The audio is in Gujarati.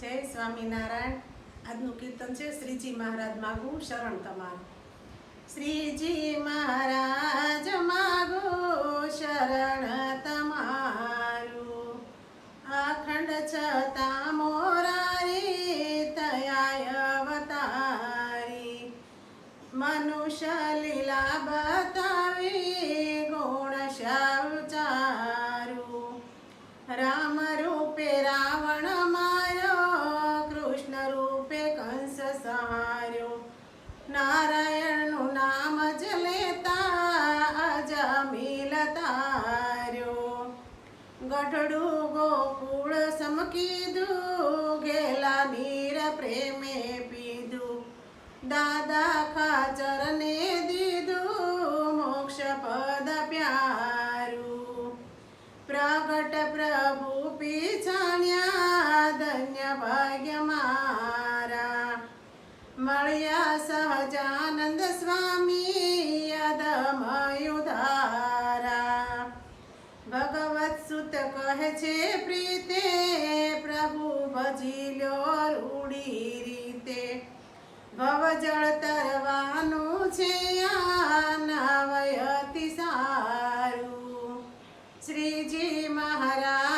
જય સ્વામિનારાયણ। આજનું કીર્તન છે શ્રીજી મહારાજ માગું શરણ તમારું। શ્રીજી મહારાજ માગું શરણ તમારું, અખંડ છતાં મોરારી તયા અવતારી, મનુષ્ય લીલા બતાવી ગુણ સૌચારું। રામ રૂપે રાવણ માર્યો, કૃષ્ણ રૂપે કંસ સંહાર્યો, નારાયણનું નામ જ લેતા અજમીલ તાર્યો। ગઢડું ગોકુળ સમ કીધું, ગેલા નીર પ્રેમે પીધું, દાદા ખાચરને દીધું મોક્ષ પદ પ્યારું। પ્રગટ પ્રભુ પીછાણ્યા, ધન્ય ભાગ્ય મારા, મળ્યા સહજાનંદ સ્વામી અધમયુધારા। ભગવત સુત કહે છે પ્રીતે, પ્રભુ ભજી લ્યો રૂડી રીતે, ભવજળ તરવાનું છે આ નવયતિ સારું। શ્રીજી મહારાજ